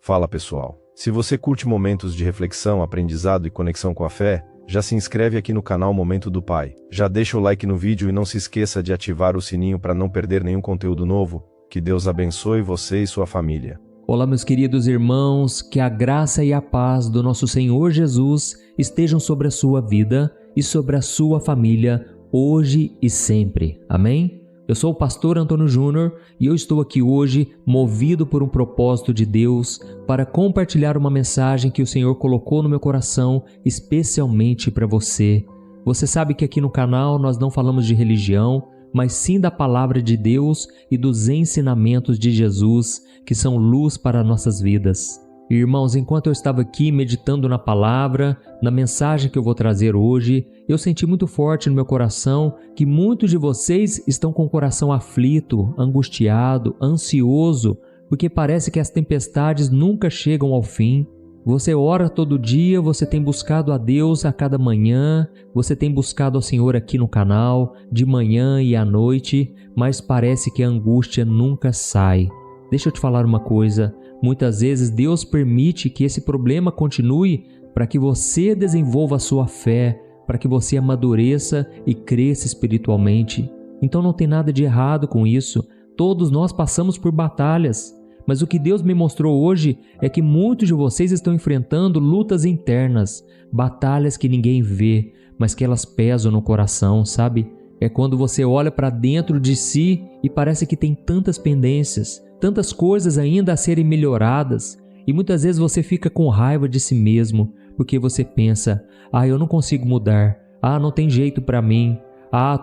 Fala pessoal, se você curte momentos de reflexão, aprendizado e conexão com a fé, já se inscreve aqui no canal Momento do Pai, já deixa o like no vídeo e não se esqueça de ativar o sininho para não perder nenhum conteúdo novo. Que Deus abençoe você e sua família. Olá meus queridos irmãos, que a graça e a paz do nosso Senhor Jesus estejam sobre a sua vida e sobre a sua família, hoje e sempre. Amém? Eu sou o pastor Antônio Júnior e eu estou aqui hoje movido por um propósito de Deus para compartilhar uma mensagem que o Senhor colocou no meu coração especialmente para você. Você sabe que aqui no canal nós não falamos de religião, mas sim da palavra de Deus e dos ensinamentos de Jesus, que são luz para nossas vidas. Irmãos, enquanto eu estava aqui meditando na palavra, na mensagem que eu vou trazer hoje, eu senti muito forte no meu coração que muitos de vocês estão com o coração aflito, angustiado, ansioso, porque parece que as tempestades nunca chegam ao fim. Você ora todo dia, você tem buscado a Deus a cada manhã, você tem buscado ao Senhor aqui no canal, de manhã e à noite, mas parece que a angústia nunca sai. Deixa eu te falar uma coisa, muitas vezes Deus permite que esse problema continue para que você desenvolva a sua fé, para que você amadureça e cresça espiritualmente. Então não tem nada de errado com isso, todos nós passamos por batalhas. Mas o que Deus me mostrou hoje é que muitos de vocês estão enfrentando lutas internas, batalhas que ninguém vê, mas que elas pesam no coração, sabe? É quando você olha para dentro de si e parece que tem tantas pendências, tantas coisas ainda a serem melhoradas, e muitas vezes você fica com raiva de si mesmo, porque você pensa, eu não consigo mudar, não tem jeito para mim,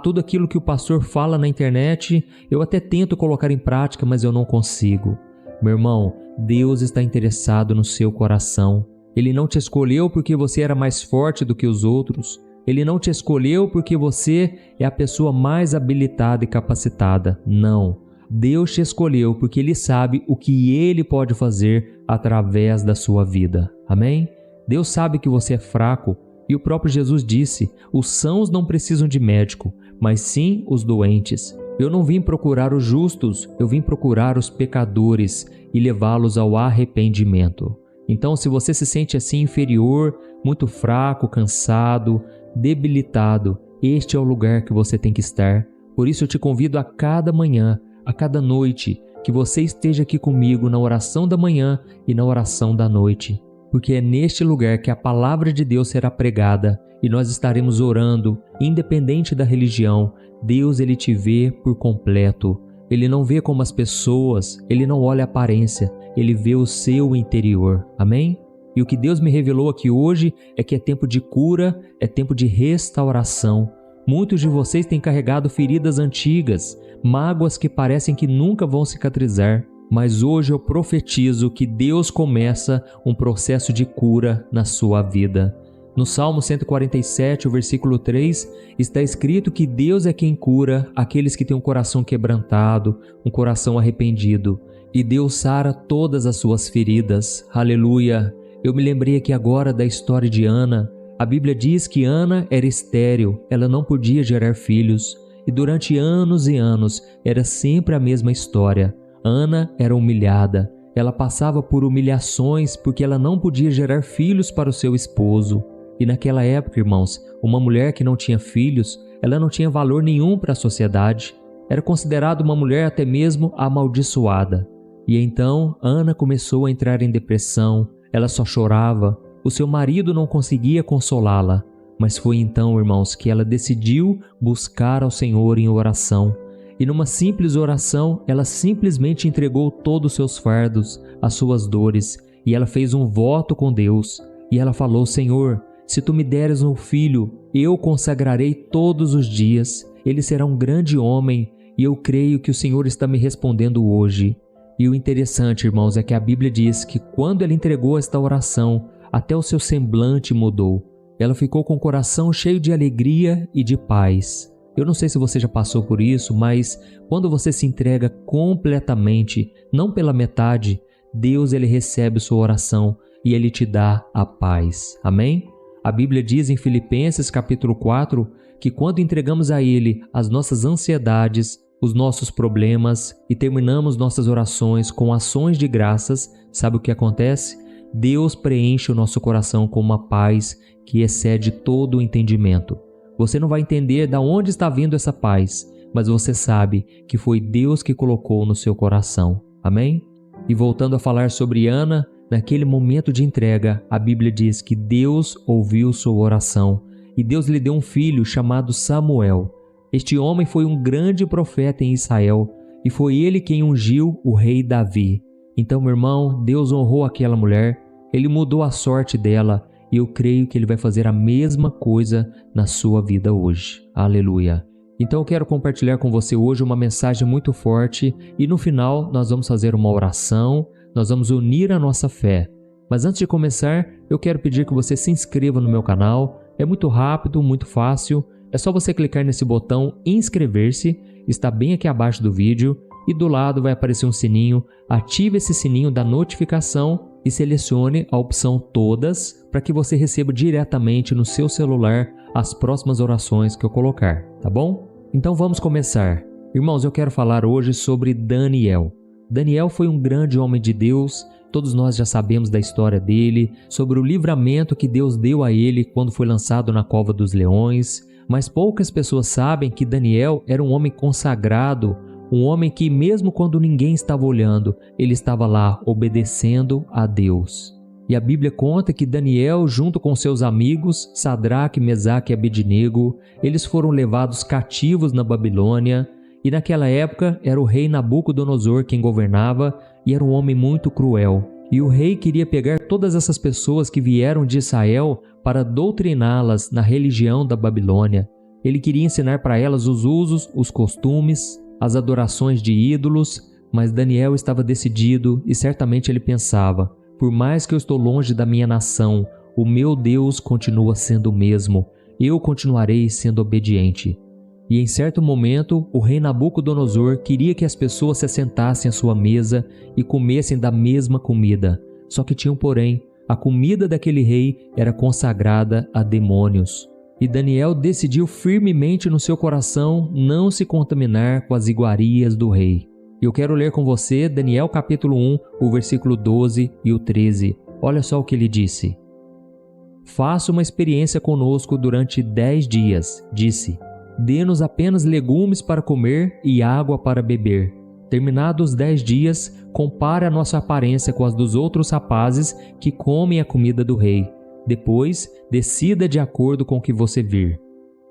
tudo aquilo que o pastor fala na internet, eu até tento colocar em prática, mas eu não consigo. Meu irmão, Deus está interessado no seu coração. Ele não te escolheu porque você era mais forte do que os outros. Ele não te escolheu porque você é a pessoa mais habilitada e capacitada. Não. Deus te escolheu porque Ele sabe o que Ele pode fazer através da sua vida. Amém? Deus sabe que você é fraco e o próprio Jesus disse, os sãos não precisam de médico, mas sim os doentes. Eu não vim procurar os justos, eu vim procurar os pecadores e levá-los ao arrependimento. Então, se você se sente assim inferior, muito fraco, cansado, debilitado, este é o lugar que você tem que estar. Por isso eu te convido a cada manhã, a cada noite, que você esteja aqui comigo na oração da manhã e na oração da noite. Porque é neste lugar que a palavra de Deus será pregada e nós estaremos orando, independente da religião. Deus, Ele te vê por completo. Ele não vê como as pessoas, Ele não olha a aparência, Ele vê o seu interior. Amém? E o que Deus me revelou aqui hoje é que é tempo de cura, é tempo de restauração. Muitos de vocês têm carregado feridas antigas, mágoas que parecem que nunca vão cicatrizar. Mas hoje eu profetizo que Deus começa um processo de cura na sua vida. No Salmo 147, o versículo 3, está escrito que Deus é quem cura aqueles que têm um coração quebrantado, um coração arrependido. E Deus sara todas as suas feridas. Aleluia! Eu me lembrei aqui agora da história de Ana. A Bíblia diz que Ana era estéril, ela não podia gerar filhos. E durante anos e anos era sempre a mesma história. Ana era humilhada. Ela passava por humilhações porque ela não podia gerar filhos para o seu esposo. E naquela época, irmãos, uma mulher que não tinha filhos, ela não tinha valor nenhum para a sociedade. Era considerada uma mulher até mesmo amaldiçoada. E então, Ana começou a entrar em depressão, ela só chorava, o seu marido não conseguia consolá-la. Mas foi então, irmãos, que ela decidiu buscar ao Senhor em oração. E numa simples oração, ela simplesmente entregou todos os seus fardos, as suas dores, e ela fez um voto com Deus. E ela falou, Senhor, se Tu me deres um filho, eu o consagrarei todos os dias. Ele será um grande homem, e eu creio que o Senhor está me respondendo hoje. E o interessante, irmãos, é que a Bíblia diz que quando ela entregou esta oração, até o seu semblante mudou. Ela ficou com o coração cheio de alegria e de paz. Eu não sei se você já passou por isso, mas quando você se entrega completamente, não pela metade, Deus ele recebe sua oração e Ele te dá a paz. Amém? A Bíblia diz em Filipenses capítulo 4 que quando entregamos a Ele as nossas ansiedades, os nossos problemas e terminamos nossas orações com ações de graças, sabe o que acontece? Deus preenche o nosso coração com uma paz que excede todo o entendimento. Você não vai entender de onde está vindo essa paz, mas você sabe que foi Deus que colocou no seu coração. Amém? E voltando a falar sobre Ana, naquele momento de entrega, a Bíblia diz que Deus ouviu sua oração e Deus lhe deu um filho chamado Samuel. Este homem foi um grande profeta em Israel e foi ele quem ungiu o rei Davi. Então, meu irmão, Deus honrou aquela mulher, Ele mudou a sorte dela e eu creio que Ele vai fazer a mesma coisa na sua vida hoje. Aleluia! Então eu quero compartilhar com você hoje uma mensagem muito forte e no final nós vamos fazer uma oração, nós vamos unir a nossa fé. Mas antes de começar, eu quero pedir que você se inscreva no meu canal. É muito rápido, muito fácil. É só você clicar nesse botão inscrever-se, está bem aqui abaixo do vídeo e do lado vai aparecer um sininho. Ative esse sininho da notificação e selecione a opção todas para que você receba diretamente no seu celular as próximas orações que eu colocar, tá bom? Então vamos começar. Irmãos, eu quero falar hoje sobre Daniel. Daniel foi um grande homem de Deus, todos nós já sabemos da história dele, sobre o livramento que Deus deu a ele quando foi lançado na cova dos leões, mas poucas pessoas sabem que Daniel era um homem consagrado, um homem que mesmo quando ninguém estava olhando, ele estava lá obedecendo a Deus. E a Bíblia conta que Daniel, junto com seus amigos, Sadraque, Mesaque e Abednego, eles foram levados cativos na Babilônia, e naquela época era o rei Nabucodonosor quem governava, e era um homem muito cruel. E o rei queria pegar todas essas pessoas que vieram de Israel para doutriná-las na religião da Babilônia. Ele queria ensinar para elas os usos, os costumes, as adorações de ídolos, mas Daniel estava decidido e certamente ele pensava: por mais que eu estou longe da minha nação, o meu Deus continua sendo o mesmo, eu continuarei sendo obediente. E em certo momento, o rei Nabucodonosor queria que as pessoas se assentassem à sua mesa e comessem da mesma comida. Só que tinha um porém: a comida daquele rei era consagrada a demônios. E Daniel decidiu firmemente no seu coração não se contaminar com as iguarias do rei. E eu quero ler com você Daniel capítulo 1, o versículo 12 e o 13. Olha só o que ele disse. Faça uma experiência conosco durante 10 dias, disse. Dê-nos apenas legumes para comer e água para beber. Terminados os 10 dias, compare a nossa aparência com as dos outros rapazes que comem a comida do rei. Depois, decida de acordo com o que você vir.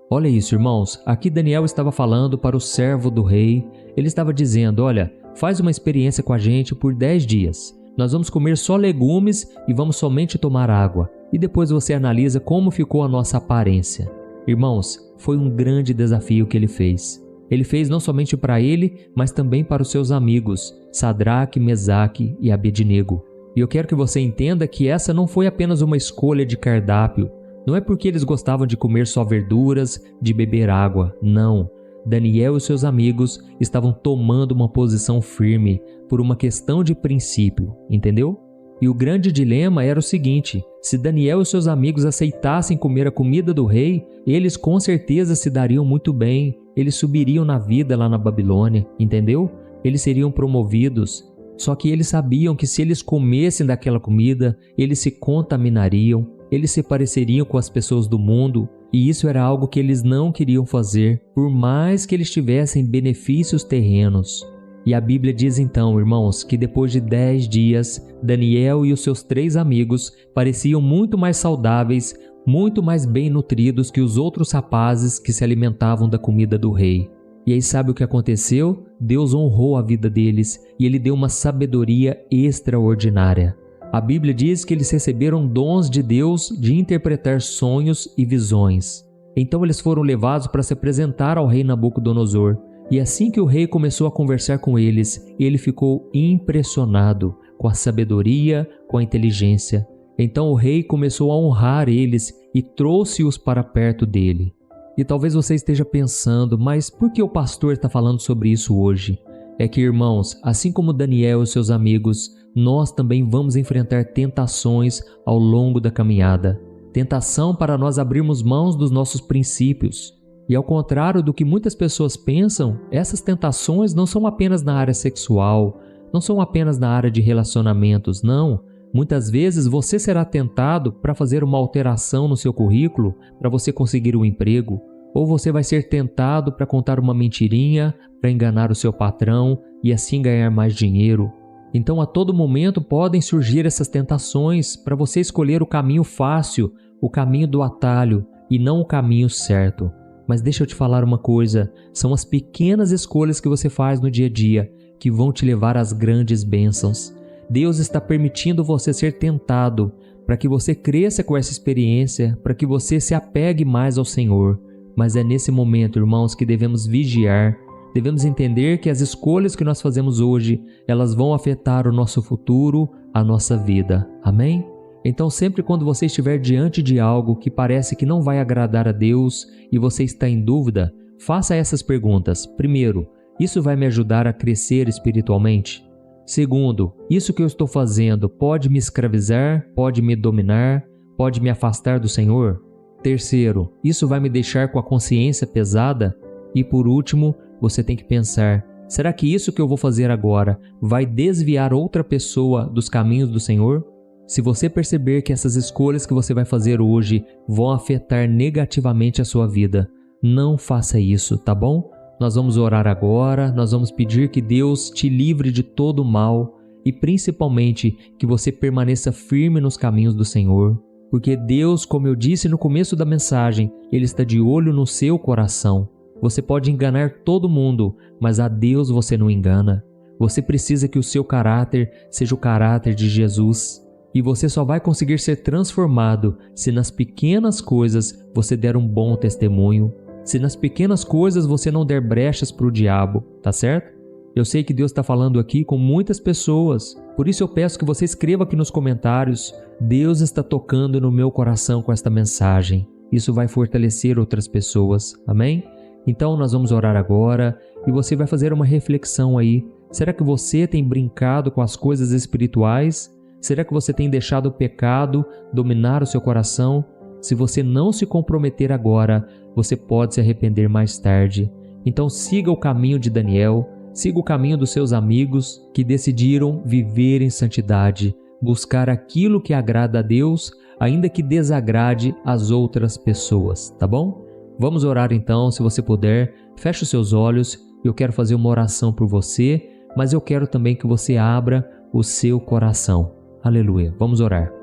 Olha isso, irmãos. Aqui Daniel estava falando para o servo do rei. Ele estava dizendo: olha, faz uma experiência com a gente por 10 dias. Nós vamos comer só legumes e vamos somente tomar água. E depois você analisa como ficou a nossa aparência. Irmãos, foi um grande desafio que ele fez. Ele fez não somente para ele, mas também para os seus amigos, Sadraque, Mesaque e Abednego. E eu quero que você entenda que essa não foi apenas uma escolha de cardápio. Não é porque eles gostavam de comer só verduras, de beber água. Não. Daniel e seus amigos estavam tomando uma posição firme por uma questão de princípio, entendeu? E o grande dilema era o seguinte: se Daniel e seus amigos aceitassem comer a comida do rei, eles com certeza se dariam muito bem, eles subiriam na vida lá na Babilônia, entendeu? Eles seriam promovidos. Só que eles sabiam que se eles comessem daquela comida, eles se contaminariam, eles se pareceriam com as pessoas do mundo, e isso era algo que eles não queriam fazer, por mais que eles tivessem benefícios terrenos. E a Bíblia diz então, irmãos, que depois de 10 dias, Daniel e os seus 3 amigos pareciam muito mais saudáveis, muito mais bem nutridos que os outros rapazes que se alimentavam da comida do rei. E aí sabe o que aconteceu? Deus honrou a vida deles e Ele deu uma sabedoria extraordinária. A Bíblia diz que eles receberam dons de Deus de interpretar sonhos e visões. Então eles foram levados para se apresentar ao rei Nabucodonosor. E assim que o rei começou a conversar com eles, ele ficou impressionado com a sabedoria, com a inteligência. Então o rei começou a honrar eles e trouxe-os para perto dele. E talvez você esteja pensando: mas por que o pastor está falando sobre isso hoje? É que, irmãos, assim como Daniel e seus amigos, nós também vamos enfrentar tentações ao longo da caminhada. Tentação para nós abrirmos mãos dos nossos princípios. E ao contrário do que muitas pessoas pensam, essas tentações não são apenas na área sexual, não são apenas na área de relacionamentos, não. Muitas vezes você será tentado para fazer uma alteração no seu currículo, para você conseguir um emprego, ou você vai ser tentado para contar uma mentirinha, para enganar o seu patrão e assim ganhar mais dinheiro. Então a todo momento podem surgir essas tentações para você escolher o caminho fácil, o caminho do atalho e não o caminho certo. Mas deixa eu te falar uma coisa, são as pequenas escolhas que você faz no dia a dia que vão te levar às grandes bênçãos. Deus está permitindo você ser tentado para que você cresça com essa experiência, para que você se apegue mais ao Senhor. Mas é nesse momento, irmãos, que devemos vigiar, devemos entender que as escolhas que nós fazemos hoje, elas vão afetar o nosso futuro, a nossa vida. Amém? Então, sempre quando você estiver diante de algo que parece que não vai agradar a Deus e você está em dúvida, faça essas perguntas. Primeiro, isso vai me ajudar a crescer espiritualmente? Segundo, isso que eu estou fazendo pode me escravizar, pode me dominar, pode me afastar do Senhor? Terceiro, isso vai me deixar com a consciência pesada? E por último, você tem que pensar, será que isso que eu vou fazer agora vai desviar outra pessoa dos caminhos do Senhor? Se você perceber que essas escolhas que você vai fazer hoje vão afetar negativamente a sua vida, não faça isso, tá bom? Nós vamos orar agora, nós vamos pedir que Deus te livre de todo o mal e principalmente que você permaneça firme nos caminhos do Senhor. Porque Deus, como eu disse no começo da mensagem, Ele está de olho no seu coração. Você pode enganar todo mundo, mas a Deus você não engana. Você precisa que o seu caráter seja o caráter de Jesus. E você só vai conseguir ser transformado se nas pequenas coisas você der um bom testemunho. Se nas pequenas coisas você não der brechas para o diabo, tá certo? Eu sei que Deus está falando aqui com muitas pessoas, por isso eu peço que você escreva aqui nos comentários: Deus está tocando no meu coração com esta mensagem. Isso vai fortalecer outras pessoas, amém? Então nós vamos orar agora e você vai fazer uma reflexão aí. Será que você tem brincado com as coisas espirituais? Será que você tem deixado o pecado dominar o seu coração? Se você não se comprometer agora, você pode se arrepender mais tarde. Então siga o caminho de Daniel, siga o caminho dos seus amigos que decidiram viver em santidade, buscar aquilo que agrada a Deus, ainda que desagrade as outras pessoas, tá bom? Vamos orar então, se você puder, feche os seus olhos, eu quero fazer uma oração por você, mas eu quero também que você abra o seu coração. Aleluia, vamos orar.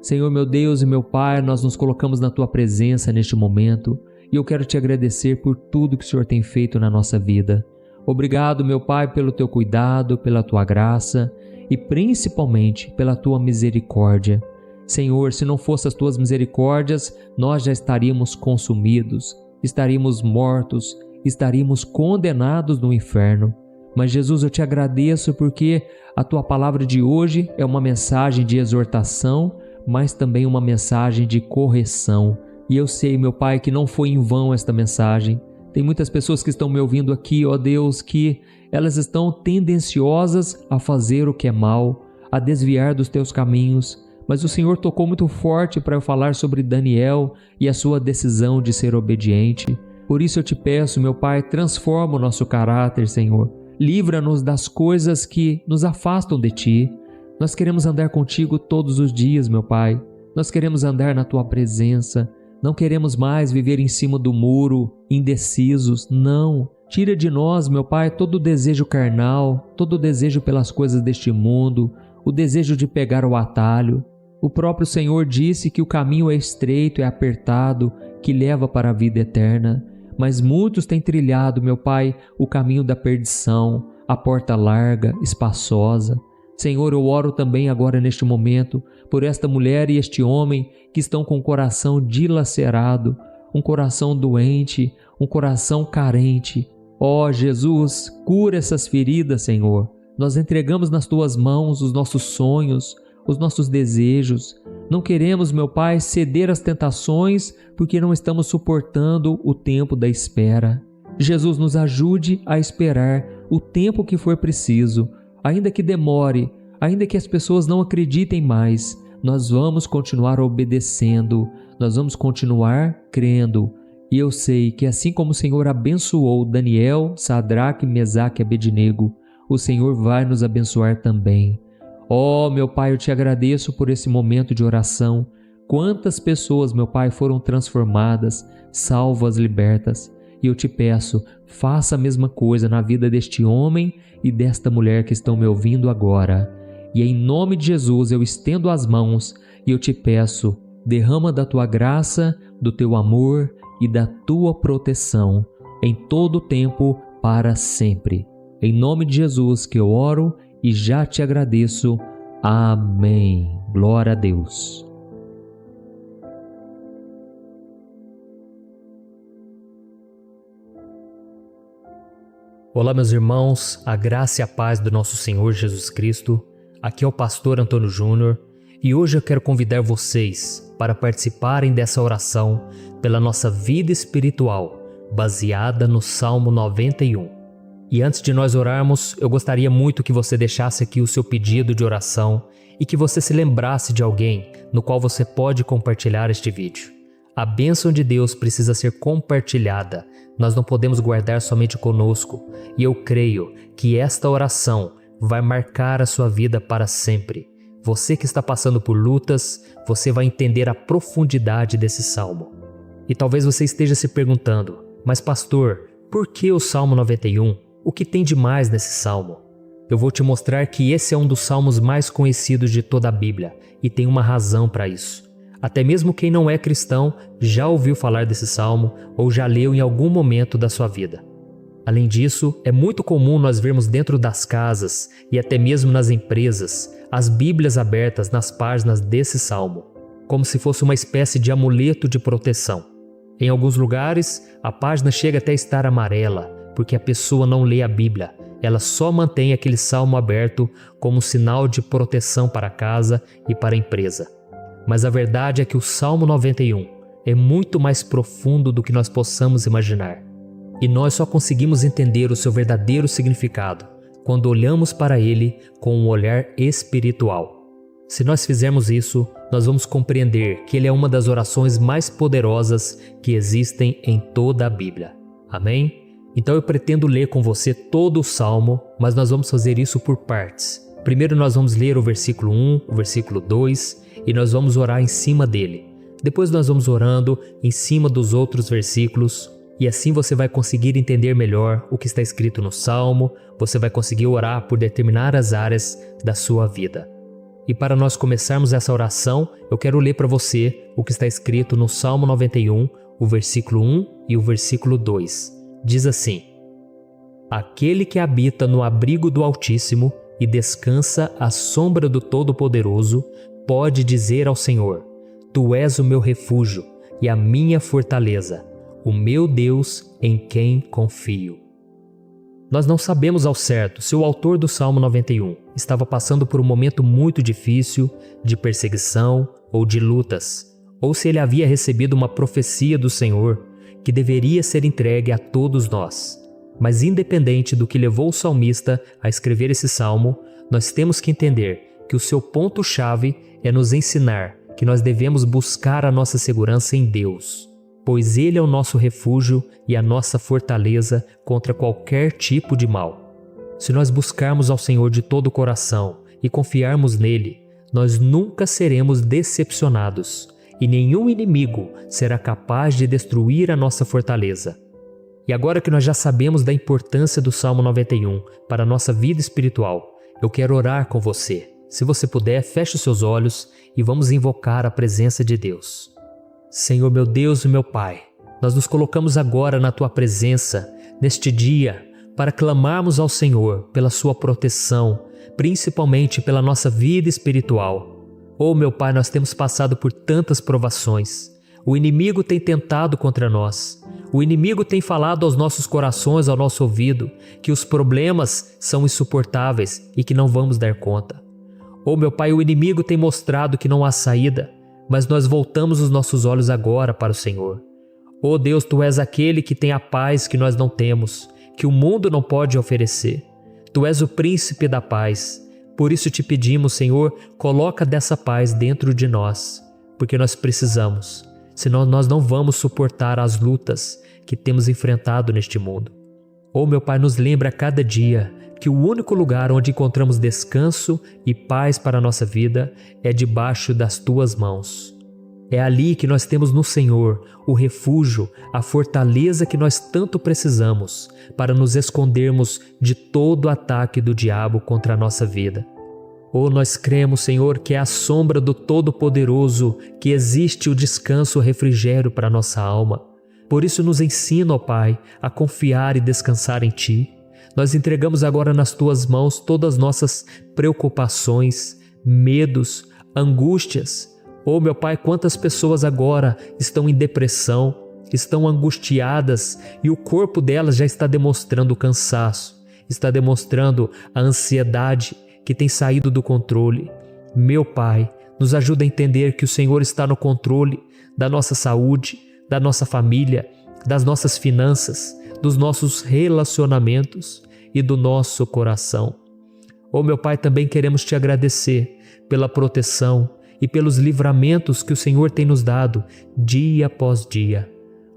Senhor meu Deus e meu Pai, nós nos colocamos na Tua presença neste momento e eu quero Te agradecer por tudo que o Senhor tem feito na nossa vida. Obrigado, meu Pai, pelo Teu cuidado, pela Tua graça e principalmente pela Tua misericórdia. Senhor, se não fossem as Tuas misericórdias, nós já estaríamos consumidos, estaríamos mortos, estaríamos condenados no inferno. Mas Jesus, eu Te agradeço porque a Tua palavra de hoje é uma mensagem de exortação, mas também uma mensagem de correção. E eu sei, meu Pai, que não foi em vão esta mensagem. Tem muitas pessoas que estão me ouvindo aqui, ó Deus, que elas estão tendenciosas a fazer o que é mal, a desviar dos Teus caminhos. Mas o Senhor tocou muito forte para eu falar sobre Daniel e a sua decisão de ser obediente. Por isso eu Te peço, meu Pai, transforma o nosso caráter, Senhor. Livra-nos das coisas que nos afastam de Ti. Nós queremos andar contigo todos os dias, meu Pai. Nós queremos andar na Tua presença. Não queremos mais viver em cima do muro, indecisos. Não. Tira de nós, meu Pai, todo o desejo carnal, todo o desejo pelas coisas deste mundo, o desejo de pegar o atalho. O próprio Senhor disse que o caminho é estreito, é apertado, que leva para a vida eterna. Mas muitos têm trilhado, meu Pai, o caminho da perdição, a porta larga, espaçosa. Senhor, eu oro também agora neste momento por esta mulher e este homem que estão com o coração dilacerado, um coração doente, um coração carente. Ó Jesus, cura essas feridas, Senhor. Nós entregamos nas Tuas mãos os nossos sonhos, os nossos desejos. Não queremos, meu Pai, ceder às tentações porque não estamos suportando o tempo da espera. Jesus, nos ajude a esperar o tempo que for preciso. Ainda que demore, ainda que as pessoas não acreditem mais, nós vamos continuar obedecendo, nós vamos continuar crendo E eu sei que assim como o Senhor abençoou Daniel, Sadraque, Mesaque e Abednego, o Senhor vai nos abençoar também. Ó, meu Pai, eu te agradeço por esse momento de oração. Quantas pessoas, meu Pai, foram transformadas, salvas, libertas. E eu te peço, faça a mesma coisa na vida deste homem e desta mulher que estão me ouvindo agora. E em nome de Jesus eu estendo as mãos e eu te peço, derrama da tua graça, do teu amor e da tua proteção em todo o tempo, para sempre. Em nome de Jesus que eu oro e já te agradeço. Amém. Glória a Deus. Olá, meus irmãos, a graça e a paz do nosso Senhor Jesus Cristo. Aqui é o pastor Antônio Júnior e hoje eu quero convidar vocês para participarem dessa oração pela nossa vida espiritual, baseada no Salmo 91. E antes de nós orarmos, eu gostaria muito que você deixasse aqui o seu pedido de oração e que você se lembrasse de alguém no qual você pode compartilhar este vídeo. A bênção de Deus precisa ser compartilhada, nós não podemos guardar somente conosco, e eu creio que esta oração vai marcar a sua vida para sempre. Você que está passando por lutas, você vai entender a profundidade desse salmo. E talvez você esteja se perguntando, mas pastor, por que o Salmo 91? O que tem de mais nesse salmo? Eu vou te mostrar que esse é um dos salmos mais conhecidos de toda a Bíblia, e tem uma razão para isso. Até mesmo quem não é cristão já ouviu falar desse salmo ou já leu em algum momento da sua vida. Além disso, é muito comum nós vermos dentro das casas e até mesmo nas empresas as Bíblias abertas nas páginas desse salmo, como se fosse uma espécie de amuleto de proteção. Em alguns lugares, a página chega até a estar amarela, porque a pessoa não lê a Bíblia, ela só mantém aquele salmo aberto como sinal de proteção para a casa e para a empresa. Mas a verdade é que o Salmo 91 é muito mais profundo do que nós possamos imaginar. E nós só conseguimos entender o seu verdadeiro significado quando olhamos para ele com um olhar espiritual. Se nós fizermos isso, nós vamos compreender que ele é uma das orações mais poderosas que existem em toda a Bíblia. Amém? Então eu pretendo ler com você todo o Salmo, mas nós vamos fazer isso por partes. Primeiro nós vamos ler o versículo 1, o versículo 2 e nós vamos orar em cima dele. Depois nós vamos orando em cima dos outros versículos e assim você vai conseguir entender melhor o que está escrito no Salmo, você vai conseguir orar por determinadas áreas da sua vida. E para nós começarmos essa oração, eu quero ler para você o que está escrito no Salmo 91, o versículo 1 e o versículo 2. Diz assim: Aquele que habita no abrigo do Altíssimo e descansa à sombra do Todo-Poderoso, pode dizer ao Senhor: Tu és o meu refúgio e a minha fortaleza, o meu Deus em quem confio. Nós não sabemos ao certo se o autor do Salmo 91 estava passando por um momento muito difícil, de perseguição ou de lutas, ou se ele havia recebido uma profecia do Senhor que deveria ser entregue a todos nós. Mas independente do que levou o salmista a escrever esse salmo, nós temos que entender que o seu ponto-chave é nos ensinar que nós devemos buscar a nossa segurança em Deus, pois Ele é o nosso refúgio e a nossa fortaleza contra qualquer tipo de mal. Se nós buscarmos ao Senhor de todo o coração e confiarmos nele, nós nunca seremos decepcionados e nenhum inimigo será capaz de destruir a nossa fortaleza. E agora que nós já sabemos da importância do Salmo 91 para a nossa vida espiritual, eu quero orar com você. Se você puder, feche os seus olhos e vamos invocar a presença de Deus. Senhor meu Deus e meu Pai, nós nos colocamos agora na Tua presença, neste dia, para clamarmos ao Senhor pela Sua proteção, principalmente pela nossa vida espiritual. Oh meu Pai, nós temos passado por tantas provações. O inimigo tem tentado contra nós. O inimigo tem falado aos nossos corações, ao nosso ouvido, que os problemas são insuportáveis e que não vamos dar conta. Oh meu Pai, o inimigo tem mostrado que não há saída, mas nós voltamos os nossos olhos agora para o Senhor. Oh Deus, Tu és aquele que tem a paz que nós não temos, que o mundo não pode oferecer. Tu és o príncipe da paz. Por isso te pedimos, Senhor, coloca dessa paz dentro de nós, porque nós precisamos. senão nós não vamos suportar as lutas que temos enfrentado neste mundo. Meu Pai, nos lembra a cada dia que o único lugar onde encontramos descanso e paz para a nossa vida é debaixo das Tuas mãos. É ali que nós temos no Senhor o refúgio, a fortaleza que nós tanto precisamos para nos escondermos de todo ataque do diabo contra a nossa vida. Nós cremos, Senhor, que é à sombra do Todo-Poderoso que existe o descanso, o refrigério para a nossa alma. Por isso nos ensina, Pai, a confiar e descansar em Ti. Nós entregamos agora nas Tuas mãos todas as nossas preocupações, medos, angústias. Meu Pai, quantas pessoas agora estão em depressão, estão angustiadas e o corpo delas já está demonstrando o cansaço, está demonstrando a ansiedade que tem saído do controle. Meu Pai, nos ajuda a entender que o Senhor está no controle da nossa saúde, da nossa família, das nossas finanças, dos nossos relacionamentos e do nosso coração. Meu Pai, também queremos Te agradecer pela proteção e pelos livramentos que o Senhor tem nos dado dia após dia.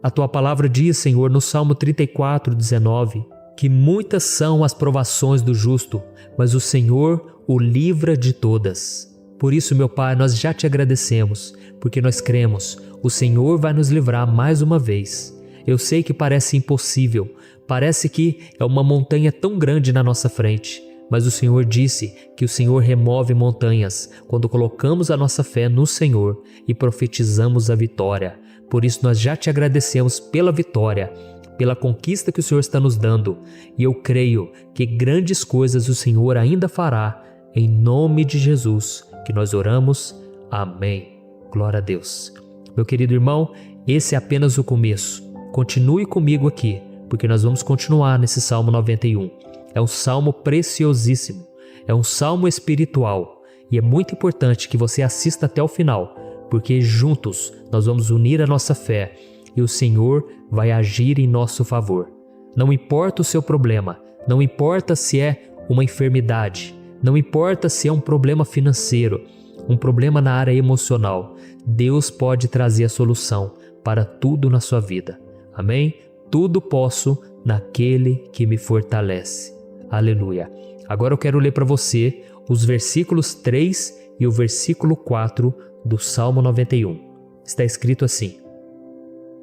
A Tua palavra diz, Senhor, no Salmo 34:19, que muitas são as provações do justo, mas o Senhor o livra de todas. Por isso, meu Pai, nós já Te agradecemos, porque nós cremos, o Senhor vai nos livrar mais uma vez. Eu sei que parece impossível, parece que é uma montanha tão grande na nossa frente, mas o Senhor disse que o Senhor remove montanhas quando colocamos a nossa fé no Senhor e profetizamos a vitória. Por isso nós já Te agradecemos pela vitória, pela conquista que o Senhor está nos dando, e eu creio que grandes coisas o Senhor ainda fará, em nome de Jesus, que nós oramos. Amém. Glória a Deus. Meu querido irmão, esse é apenas o começo. Continue comigo aqui, porque nós vamos continuar nesse Salmo 91. É um salmo preciosíssimo, é um salmo espiritual, e é muito importante que você assista até o final, porque juntos nós vamos unir a nossa fé e o Senhor vai agir em nosso favor. Não importa o seu problema, não importa se é uma enfermidade, não importa se é um problema financeiro, um problema na área emocional, Deus pode trazer a solução para tudo na sua vida. Amém? Tudo posso naquele que me fortalece. Aleluia. Agora eu quero ler para você os versículos 3 e o versículo 4 do Salmo 91. Está escrito assim: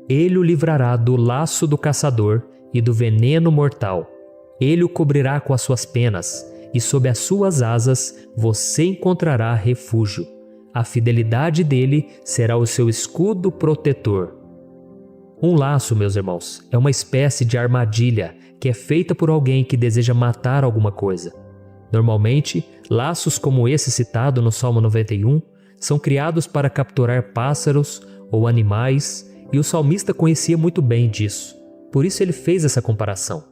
Ele o livrará do laço do caçador e do veneno mortal. Ele o cobrirá com as suas penas, e sob as suas asas você encontrará refúgio. A fidelidade dele será o seu escudo protetor. Um laço, meus irmãos, é uma espécie de armadilha que é feita por alguém que deseja matar alguma coisa. Normalmente, laços como esse citado no Salmo 91 são criados para capturar pássaros ou animais, e o salmista conhecia muito bem disso. Por isso ele fez essa comparação.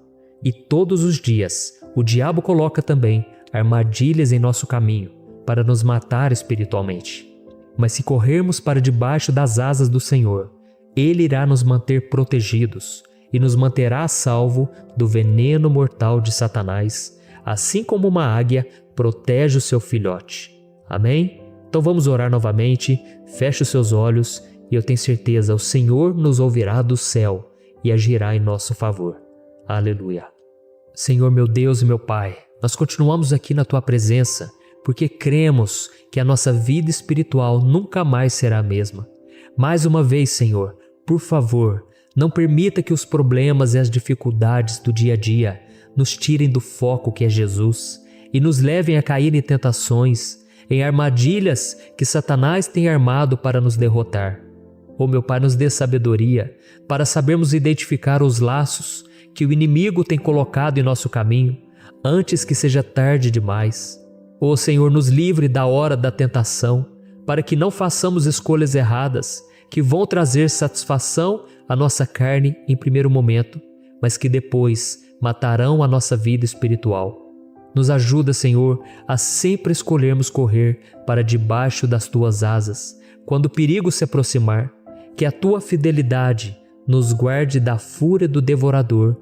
E todos os dias, o diabo coloca também armadilhas em nosso caminho para nos matar espiritualmente. Mas se corrermos para debaixo das asas do Senhor, Ele irá nos manter protegidos e nos manterá a salvo do veneno mortal de Satanás, assim como uma águia protege o seu filhote. Amém? Então vamos orar novamente, feche os seus olhos e eu tenho certeza, o Senhor nos ouvirá do céu e agirá em nosso favor. Aleluia. Senhor, meu Deus e meu Pai, nós continuamos aqui na Tua presença porque cremos que a nossa vida espiritual nunca mais será a mesma. Mais uma vez, Senhor, por favor, não permita que os problemas e as dificuldades do dia a dia nos tirem do foco que é Jesus e nos levem a cair em tentações, em armadilhas que Satanás tem armado para nos derrotar. Meu Pai, nos dê sabedoria para sabermos identificar os laços que o inimigo tem colocado em nosso caminho antes que seja tarde demais. Senhor, nos livre da hora da tentação, para que não façamos escolhas erradas que vão trazer satisfação à nossa carne em primeiro momento, mas que depois matarão a nossa vida espiritual. Nos ajuda, Senhor, a sempre escolhermos correr para debaixo das Tuas asas, quando o perigo se aproximar, que a Tua fidelidade nos guarde da fúria do devorador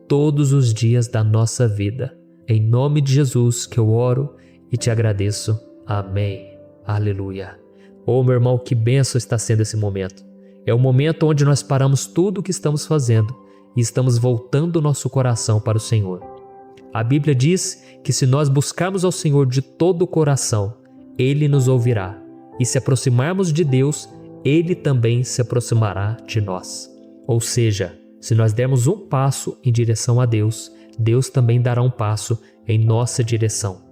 todos os dias da nossa vida. Em nome de Jesus que eu oro e Te agradeço. Amém. Aleluia. Meu irmão, que bênção está sendo esse momento. É o momento onde nós paramos tudo o que estamos fazendo e estamos voltando o nosso coração para o Senhor. A Bíblia diz que se nós buscarmos ao Senhor de todo o coração, Ele nos ouvirá. E se aproximarmos de Deus, Ele também se aproximará de nós. Ou seja, se nós dermos um passo em direção a Deus, Deus também dará um passo em nossa direção.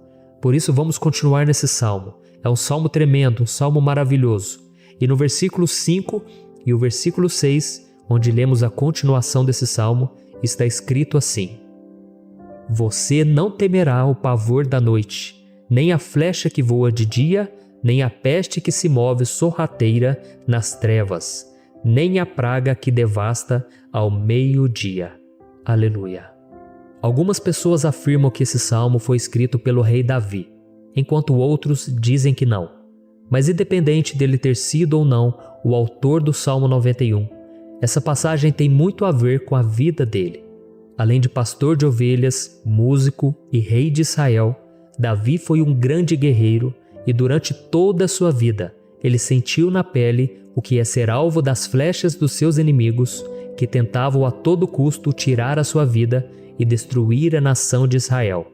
Por isso vamos continuar nesse salmo. É um salmo tremendo, um salmo maravilhoso. E no versículo 5 e o versículo 6, onde lemos a continuação desse salmo, está escrito assim: Você não temerá o pavor da noite, nem a flecha que voa de dia, nem a peste que se move sorrateira nas trevas, nem a praga que devasta ao meio-dia. Aleluia. Algumas pessoas afirmam que esse salmo foi escrito pelo rei Davi, enquanto outros dizem que não. Mas independente dele ter sido ou não o autor do Salmo 91, essa passagem tem muito a ver com a vida dele. Além de pastor de ovelhas, músico e rei de Israel, Davi foi um grande guerreiro e durante toda a sua vida ele sentiu na pele o que é ser alvo das flechas dos seus inimigos que tentavam a todo custo tirar a sua vida e destruir a nação de Israel.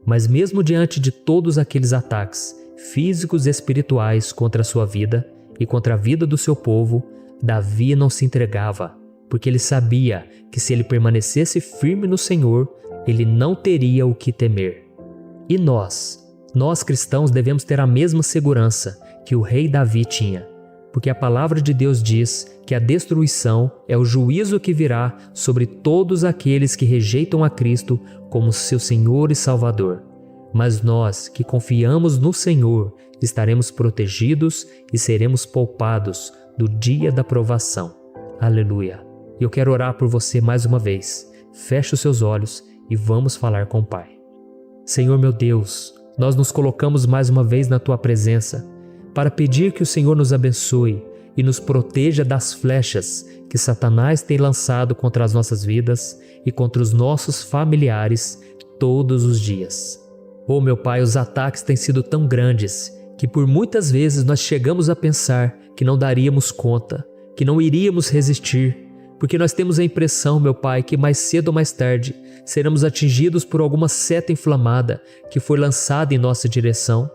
Mas mesmo diante de todos aqueles ataques físicos e espirituais contra a sua vida e contra a vida do seu povo, Davi não se entregava, porque ele sabia que se ele permanecesse firme no Senhor, ele não teria o que temer. E nós cristãos devemos ter a mesma segurança que o rei Davi tinha, porque a palavra de Deus diz que a destruição é o juízo que virá sobre todos aqueles que rejeitam a Cristo como seu Senhor e Salvador. Mas nós, que confiamos no Senhor, estaremos protegidos e seremos poupados do dia da provação. Aleluia! Eu quero orar por você mais uma vez. Feche os seus olhos e vamos falar com o Pai. Senhor meu Deus, nós nos colocamos mais uma vez na Tua presença para pedir que o Senhor nos abençoe e nos proteja das flechas que Satanás tem lançado contra as nossas vidas e contra os nossos familiares todos os dias. Oh meu Pai, os ataques têm sido tão grandes que por muitas vezes nós chegamos a pensar que não daríamos conta, que não iríamos resistir, porque nós temos a impressão, meu Pai, que mais cedo ou mais tarde seremos atingidos por alguma seta inflamada que foi lançada em nossa direção.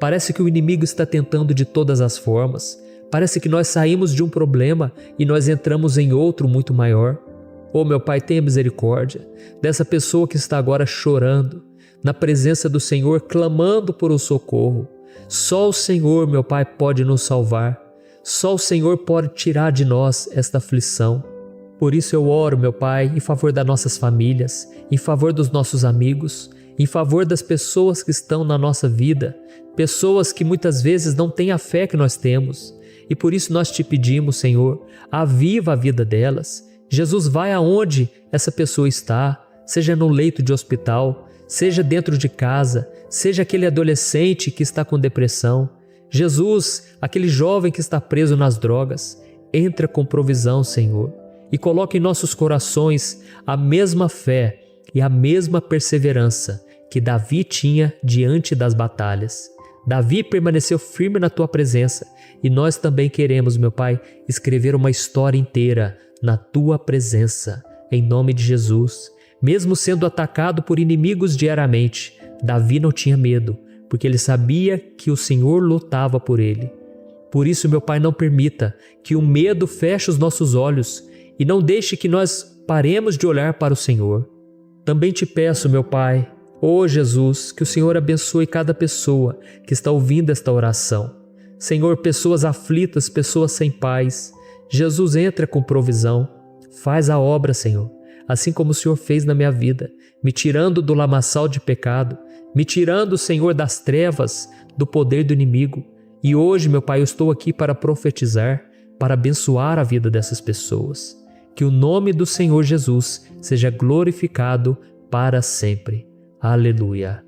Parece que o inimigo está tentando de todas as formas. Parece que nós saímos de um problema e nós entramos em outro muito maior. Oh meu Pai, tenha misericórdia dessa pessoa que está agora chorando, na presença do Senhor, clamando por um socorro. Só o Senhor, meu Pai, pode nos salvar. Só o Senhor pode tirar de nós esta aflição. Por isso eu oro, meu Pai, em favor das nossas famílias, em favor dos nossos amigos, em favor das pessoas que estão na nossa vida, pessoas que muitas vezes não têm a fé que nós temos. E por isso nós te pedimos, Senhor, aviva a vida delas. Jesus, vai aonde essa pessoa está, seja no leito de hospital, seja dentro de casa, seja aquele adolescente que está com depressão. Jesus, aquele jovem que está preso nas drogas, entra com provisão, Senhor, e coloca em nossos corações a mesma fé e a mesma perseverança que Davi tinha diante das batalhas. Davi permaneceu firme na Tua presença e nós também queremos, meu Pai, escrever uma história inteira na Tua presença, em nome de Jesus. Mesmo sendo atacado por inimigos diariamente, Davi não tinha medo, porque ele sabia que o Senhor lutava por ele. Por isso, meu Pai, não permita que o medo feche os nossos olhos e não deixe que nós paremos de olhar para o Senhor. Também te peço, meu Pai, ó Jesus, que o Senhor abençoe cada pessoa que está ouvindo esta oração. Senhor, pessoas aflitas, pessoas sem paz. Jesus, entra com provisão. Faz a obra, Senhor, assim como o Senhor fez na minha vida, me tirando do lamaçal de pecado, me tirando, Senhor, das trevas, do poder do inimigo. E hoje, meu Pai, eu estou aqui para profetizar, para abençoar a vida dessas pessoas. Que o nome do Senhor Jesus seja glorificado para sempre. Aleluia.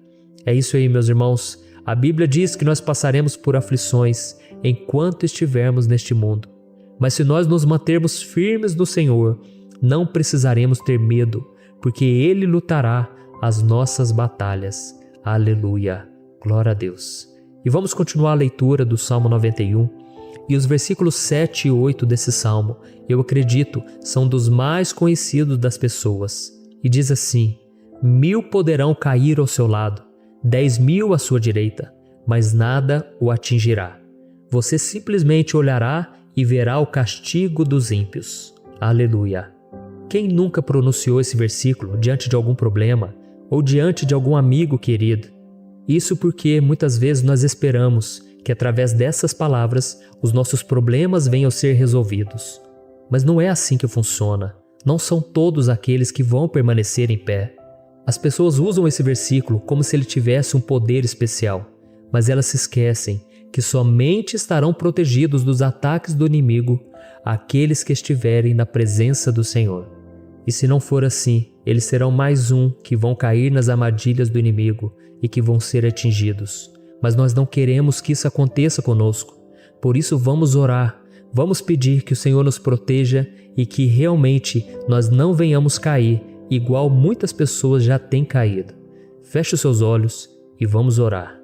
É isso aí, meus irmãos. A Bíblia diz que nós passaremos por aflições enquanto estivermos neste mundo. Mas se nós nos mantermos firmes no Senhor, não precisaremos ter medo, porque Ele lutará as nossas batalhas. Aleluia. Glória a Deus. E vamos continuar a leitura do Salmo 91. E os versículos 7 e 8 desse salmo, eu acredito, são dos mais conhecidos das pessoas. E diz assim: 1000 poderão cair ao seu lado, 10.000 à sua direita, mas nada o atingirá. Você simplesmente olhará e verá o castigo dos ímpios. Aleluia! Quem nunca pronunciou esse versículo diante de algum problema ou diante de algum amigo querido? Isso porque muitas vezes nós esperamos que através dessas palavras os nossos problemas venham a ser resolvidos. Mas não é assim que funciona. Não são todos aqueles que vão permanecer em pé. As pessoas usam esse versículo como se ele tivesse um poder especial, mas elas se esquecem que somente estarão protegidos dos ataques do inimigo aqueles que estiverem na presença do Senhor. E se não for assim, eles serão mais um que vão cair nas armadilhas do inimigo e que vão ser atingidos. Mas nós não queremos que isso aconteça conosco. Por isso vamos orar, vamos pedir que o Senhor nos proteja e que realmente nós não venhamos cair igual muitas pessoas já têm caído. Feche os seus olhos e vamos orar.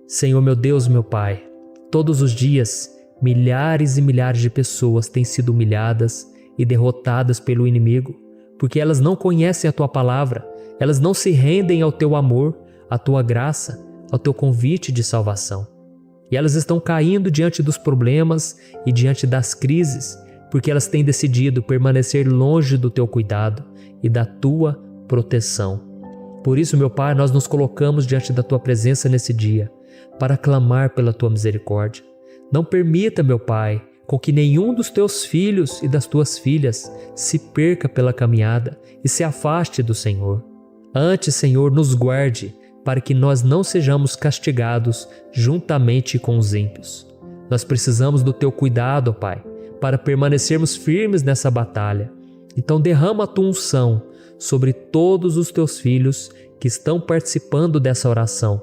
Senhor meu Deus, meu Pai, todos os dias milhares e milhares de pessoas têm sido humilhadas e derrotadas pelo inimigo, porque elas não conhecem a Tua palavra, elas não se rendem ao Teu amor, à Tua graça, ao Teu convite de salvação. E elas estão caindo diante dos problemas e diante das crises, porque elas têm decidido permanecer longe do Teu cuidado e da Tua proteção. Por isso, meu Pai, nós nos colocamos diante da Tua presença nesse dia, para clamar pela Tua misericórdia. Não permita, meu Pai, com que nenhum dos Teus filhos e das Tuas filhas se perca pela caminhada e se afaste do Senhor. Antes, Senhor, nos guarde, para que nós não sejamos castigados juntamente com os ímpios. Nós precisamos do Teu cuidado, ó Pai, para permanecermos firmes nessa batalha. Então derrama a Tua unção sobre todos os Teus filhos que estão participando dessa oração.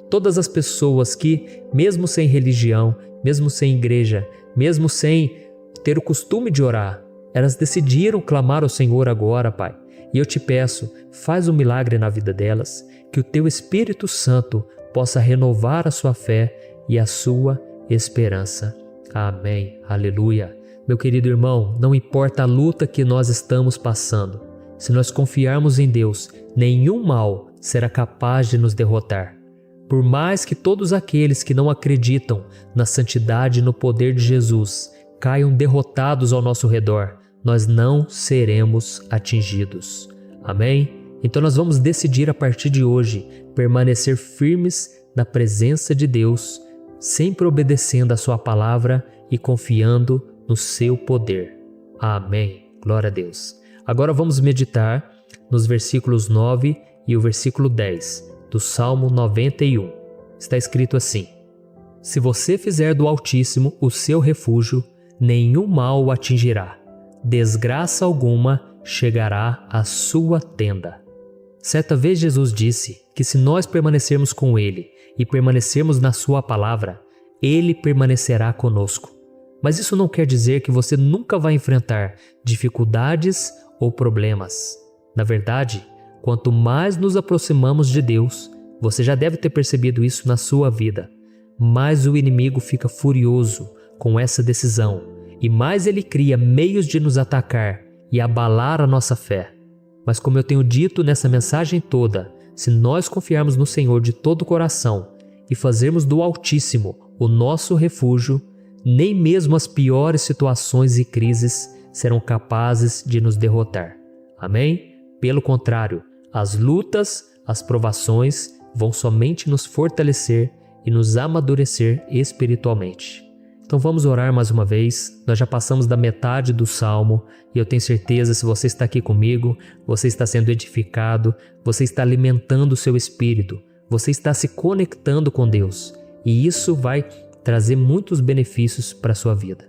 Todas as pessoas que, mesmo sem religião, mesmo sem igreja, mesmo sem ter o costume de orar, elas decidiram clamar ao Senhor agora, Pai. E eu te peço, faz um milagre na vida delas, que o Teu Espírito Santo possa renovar a sua fé e a sua esperança. Amém. Aleluia. Meu querido irmão, não importa a luta que nós estamos passando, se nós confiarmos em Deus, nenhum mal será capaz de nos derrotar. Por mais que todos aqueles que não acreditam na santidade e no poder de Jesus caiam derrotados ao nosso redor, nós não seremos atingidos. Amém? Então nós vamos decidir a partir de hoje permanecer firmes na presença de Deus, sempre obedecendo a Sua palavra e confiando no Seu poder. Amém. Glória a Deus. Agora vamos meditar nos versículos 9 e o versículo 10 do Salmo 91. Está escrito assim: Se você fizer do Altíssimo o seu refúgio, nenhum mal o atingirá. Desgraça alguma chegará à sua tenda. Certa vez Jesus disse que se nós permanecermos com Ele e permanecermos na Sua palavra, Ele permanecerá conosco. Mas isso não quer dizer que você nunca vai enfrentar dificuldades ou problemas. Na verdade, quanto mais nos aproximamos de Deus, você já deve ter percebido isso na sua vida, mais o inimigo fica furioso com essa decisão e mais ele cria meios de nos atacar e abalar a nossa fé. Mas como eu tenho dito nessa mensagem toda, se nós confiarmos no Senhor de todo o coração e fazermos do Altíssimo o nosso refúgio, nem mesmo as piores situações e crises serão capazes de nos derrotar. Amém? Pelo contrário, as lutas, as provações vão somente nos fortalecer e nos amadurecer espiritualmente. Então vamos orar mais uma vez. Nós já passamos da metade do Salmo e eu tenho certeza, se você está aqui comigo, você está sendo edificado, você está alimentando o seu espírito, você está se conectando com Deus e isso vai trazer muitos benefícios para a sua vida.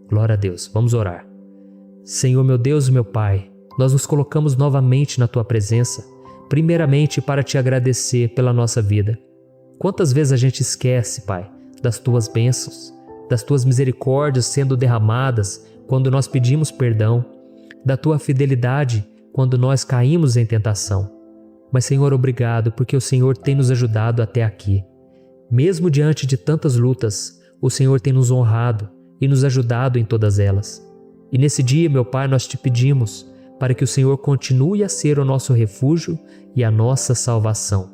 Glória a Deus. Vamos orar. Senhor meu Deus e meu Pai, nós nos colocamos novamente na Tua presença, primeiramente para Te agradecer pela nossa vida. Quantas vezes a gente esquece, Pai, das Tuas bênçãos, das Tuas misericórdias sendo derramadas quando nós pedimos perdão, da Tua fidelidade quando nós caímos em tentação. Mas, Senhor, obrigado, porque o Senhor tem nos ajudado até aqui. Mesmo diante de tantas lutas, o Senhor tem nos honrado e nos ajudado em todas elas. E nesse dia, meu Pai, nós te pedimos para que o Senhor continue a ser o nosso refúgio e a nossa salvação.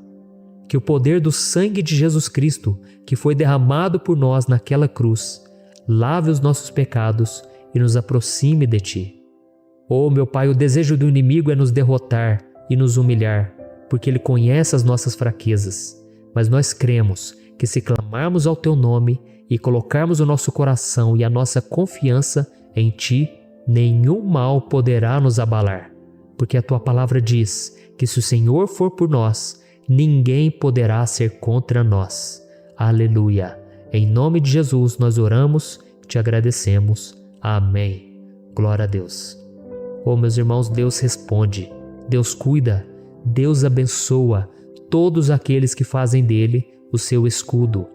Que o poder do sangue de Jesus Cristo, que foi derramado por nós naquela cruz, lave os nossos pecados e nos aproxime de Ti. Oh, meu Pai, o desejo do inimigo é nos derrotar e nos humilhar, porque ele conhece as nossas fraquezas. Mas nós cremos que se clamarmos ao Teu nome e colocarmos o nosso coração e a nossa confiança em Ti, nenhum mal poderá nos abalar. Porque a Tua palavra diz que se o Senhor for por nós, ninguém poderá ser contra nós. Aleluia! Em nome de Jesus nós oramos e te agradecemos. Amém. Glória a Deus. Oh, meus irmãos, Deus responde, Deus cuida, Deus abençoa todos aqueles que fazem dele o seu escudo.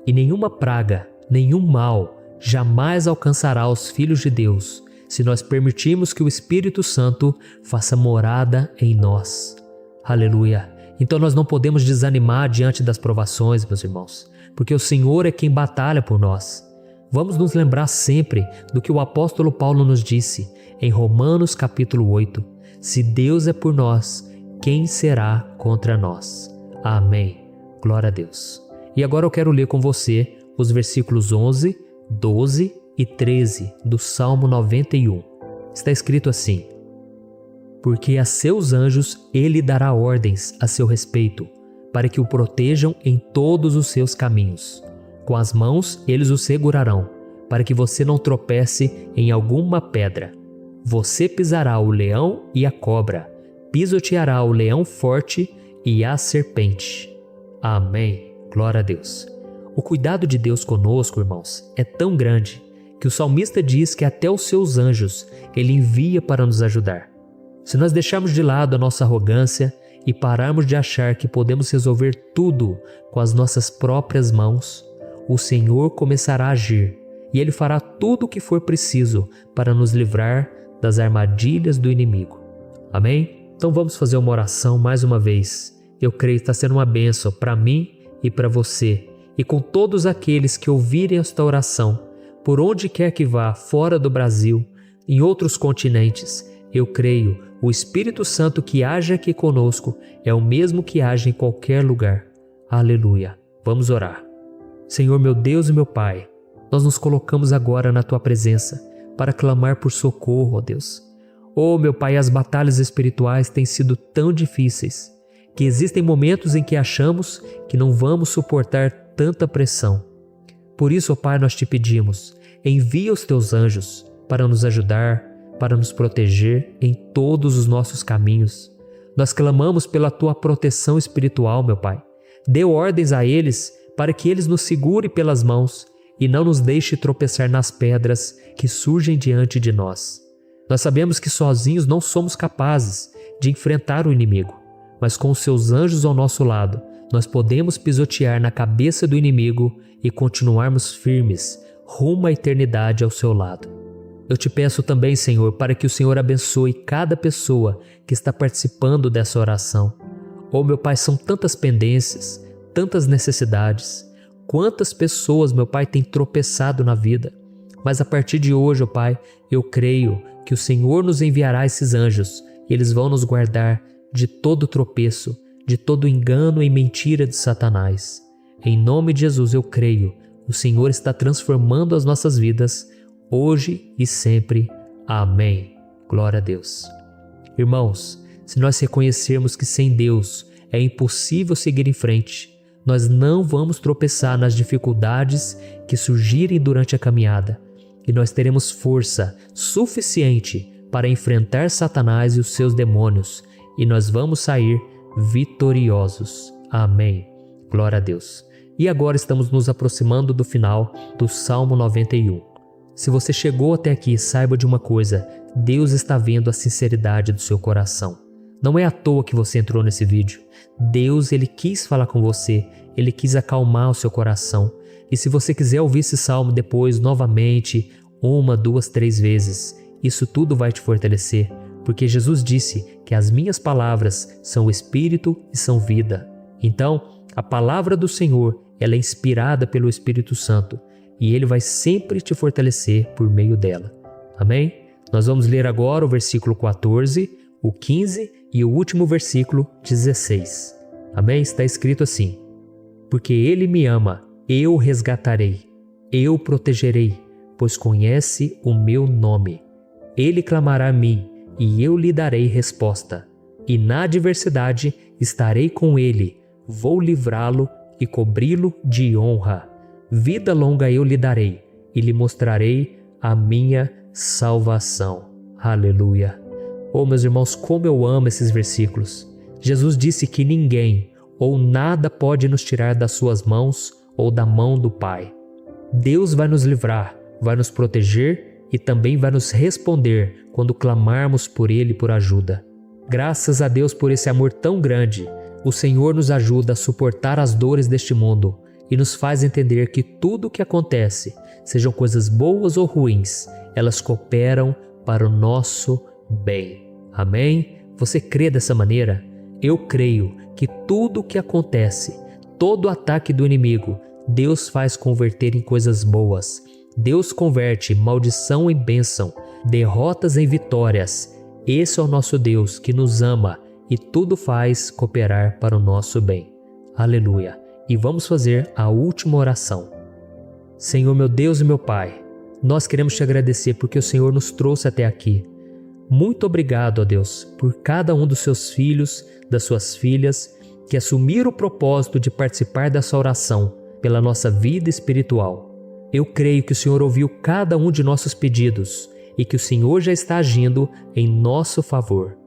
E nenhuma praga, nenhum mal jamais alcançará os filhos de Deus, se nós permitirmos que o Espírito Santo faça morada em nós. Aleluia! Então nós não podemos desanimar diante das provações, meus irmãos, porque o Senhor é quem batalha por nós. Vamos nos lembrar sempre do que o apóstolo Paulo nos disse em Romanos capítulo 8. Se Deus é por nós, quem será contra nós? Amém. Glória a Deus. E agora eu quero ler com você os versículos 11, 12 e 13 do Salmo 91. Está escrito assim: porque a seus anjos ele dará ordens a seu respeito, para que o protejam em todos os seus caminhos. Com as mãos eles o segurarão, para que você não tropece em alguma pedra. Você pisará o leão e a cobra, pisoteará o leão forte e a serpente. Amém. Glória a Deus. O cuidado de Deus conosco, irmãos, é tão grande que o salmista diz que até os seus anjos ele envia para nos ajudar. Se nós deixarmos de lado a nossa arrogância e pararmos de achar que podemos resolver tudo com as nossas próprias mãos, o Senhor começará a agir e Ele fará tudo o que for preciso para nos livrar das armadilhas do inimigo. Amém? Então vamos fazer uma oração mais uma vez. Eu creio que está sendo uma bênção para mim e para você, e com todos aqueles que ouvirem esta oração, por onde quer que vá, fora do Brasil, em outros continentes. Eu creio, o Espírito Santo que age aqui conosco é o mesmo que age em qualquer lugar. Aleluia. Vamos orar. Senhor, meu Deus e meu Pai, nós nos colocamos agora na Tua presença para clamar por socorro, ó Deus. Oh, meu Pai, as batalhas espirituais têm sido tão difíceis que existem momentos em que achamos que não vamos suportar tanta pressão. Por isso, ó Pai, nós te pedimos, envia os Teus anjos para nos ajudar, para nos proteger em todos os nossos caminhos. Nós clamamos pela Tua proteção espiritual, meu Pai. Dê ordens a eles para que eles nos segurem pelas mãos e não nos deixe tropeçar nas pedras que surgem diante de nós. Nós sabemos que sozinhos não somos capazes de enfrentar o inimigo, mas com os Seus anjos ao nosso lado, nós podemos pisotear na cabeça do inimigo e continuarmos firmes rumo à eternidade ao Seu lado. Eu te peço também, Senhor, para que o Senhor abençoe cada pessoa que está participando dessa oração. Oh, meu Pai, são tantas pendências, tantas necessidades. Quantas pessoas, meu Pai, têm tropeçado na vida. Mas a partir de hoje, oh Pai, eu creio que o Senhor nos enviará esses anjos e eles vão nos guardar de todo tropeço, de todo engano e mentira de Satanás. Em nome de Jesus eu creio, o Senhor está transformando as nossas vidas, hoje e sempre. Amém. Glória a Deus. Irmãos, se nós reconhecermos que sem Deus é impossível seguir em frente, nós não vamos tropeçar nas dificuldades que surgirem durante a caminhada e nós teremos força suficiente para enfrentar Satanás e os seus demônios e nós vamos sair vitoriosos. Amém. Glória a Deus. E agora estamos nos aproximando do final do Salmo 91. Se você chegou até aqui, saiba de uma coisa: Deus está vendo a sinceridade do seu coração. Não é à toa que você entrou nesse vídeo. Deus, Ele quis falar com você, Ele quis acalmar o seu coração. E se você quiser ouvir esse salmo depois, novamente, 1, 2, 3 vezes, isso tudo vai te fortalecer, porque Jesus disse que as minhas palavras são espírito e são vida. Então, a palavra do Senhor, ela é inspirada pelo Espírito Santo. e Ele vai sempre te fortalecer por meio dela. Amém? Nós vamos ler agora o versículo 14, o 15 e o último versículo 16. Amém? Está escrito assim: porque Ele me ama, eu o resgatarei, eu o protegerei, pois conhece o meu nome. Ele clamará a mim, e eu lhe darei resposta. E na adversidade estarei com ele, vou livrá-lo e cobri-lo de honra. Vida longa eu lhe darei, e lhe mostrarei a minha salvação. Aleluia! Oh, meus irmãos, como eu amo esses versículos. Jesus disse que ninguém ou nada pode nos tirar das suas mãos ou da mão do Pai. Deus vai nos livrar, vai nos proteger e também vai nos responder quando clamarmos por Ele por ajuda. Graças a Deus por esse amor tão grande, o Senhor nos ajuda a suportar as dores deste mundo e nos faz entender que tudo o que acontece, sejam coisas boas ou ruins, elas cooperam para o nosso bem. Amém? Você crê dessa maneira? Eu creio que tudo o que acontece, todo ataque do inimigo, Deus faz converter em coisas boas. Deus converte maldição em bênção, derrotas em vitórias. Esse é o nosso Deus que nos ama e tudo faz cooperar para o nosso bem. Aleluia! E vamos fazer a última oração. Senhor, meu Deus e meu Pai, nós queremos te agradecer porque o Senhor nos trouxe até aqui. Muito obrigado, ó Deus, por cada um dos seus filhos, das suas filhas, que assumiram o propósito de participar dessa oração pela nossa vida espiritual. Eu creio que o Senhor ouviu cada um de nossos pedidos e que o Senhor já está agindo em nosso favor.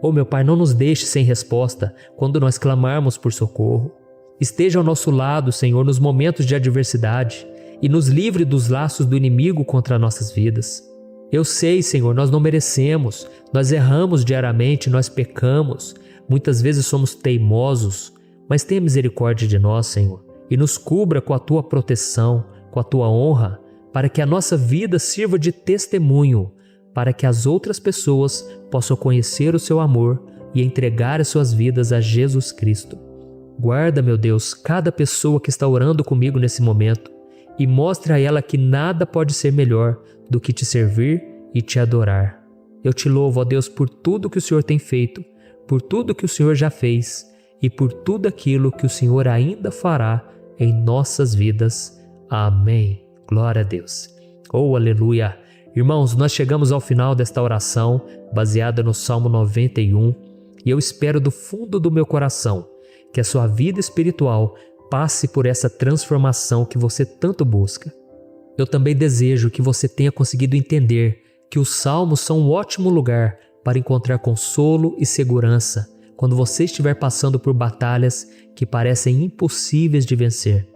Oh, meu Pai, não nos deixe sem resposta quando nós clamarmos por socorro. Esteja ao nosso lado, Senhor, nos momentos de adversidade e nos livre dos laços do inimigo contra nossas vidas. Eu sei, Senhor, nós não merecemos, nós erramos diariamente, nós pecamos, muitas vezes somos teimosos, mas tenha misericórdia de nós, Senhor, e nos cubra com a Tua proteção, com a Tua honra, para que a nossa vida sirva de testemunho, para que as outras pessoas possam conhecer o Seu amor e entregar as suas vidas a Jesus Cristo. Guarda, meu Deus, cada pessoa que está orando comigo nesse momento e mostre a ela que nada pode ser melhor do que te servir e te adorar. Eu te louvo, ó Deus, por tudo que o Senhor tem feito, por tudo que o Senhor já fez e por tudo aquilo que o Senhor ainda fará em nossas vidas. Amém. Glória a Deus. Oh, aleluia. Irmãos, nós chegamos ao final desta oração baseada no Salmo 91 e eu espero do fundo do meu coração que a sua vida espiritual passe por essa transformação que você tanto busca. Eu também desejo que você tenha conseguido entender que os salmos são um ótimo lugar para encontrar consolo e segurança quando você estiver passando por batalhas que parecem impossíveis de vencer.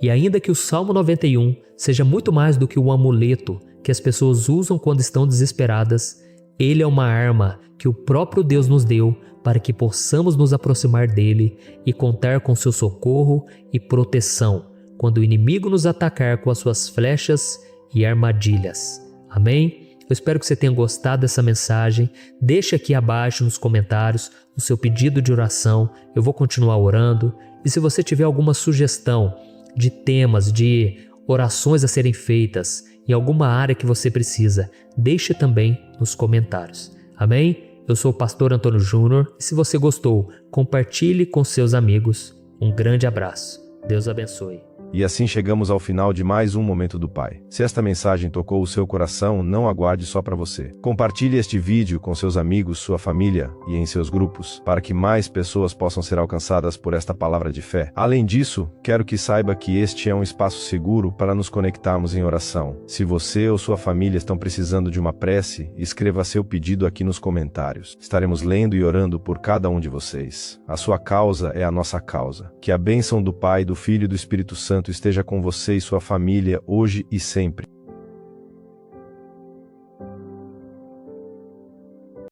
E ainda que o Salmo 91 seja muito mais do que um amuleto que as pessoas usam quando estão desesperadas, ele é uma arma que o próprio Deus nos deu para que possamos nos aproximar dele e contar com seu socorro e proteção quando o inimigo nos atacar com as suas flechas e armadilhas. Amém? Eu espero que você tenha gostado dessa mensagem. Deixe aqui abaixo nos comentários o seu pedido de oração. Eu vou continuar orando. E se você tiver alguma sugestão de temas, de orações a serem feitas em alguma área que você precisa, deixe também nos comentários. Amém? Eu sou o pastor Antônio Júnior e se você gostou, compartilhe com seus amigos. Um grande abraço. Deus abençoe. E assim chegamos ao final de mais um Momento do Pai. Se esta mensagem tocou o seu coração, não aguarde só para você. Compartilhe este vídeo com seus amigos, sua família e em seus grupos, para que mais pessoas possam ser alcançadas por esta palavra de fé. Além disso, quero que saiba que este é um espaço seguro para nos conectarmos em oração. Se você ou sua família estão precisando de uma prece, escreva seu pedido aqui nos comentários. Estaremos lendo e orando por cada um de vocês. A sua causa é a nossa causa. Que a bênção do Pai, do Filho e do Espírito Santo esteja com você e sua família hoje e sempre.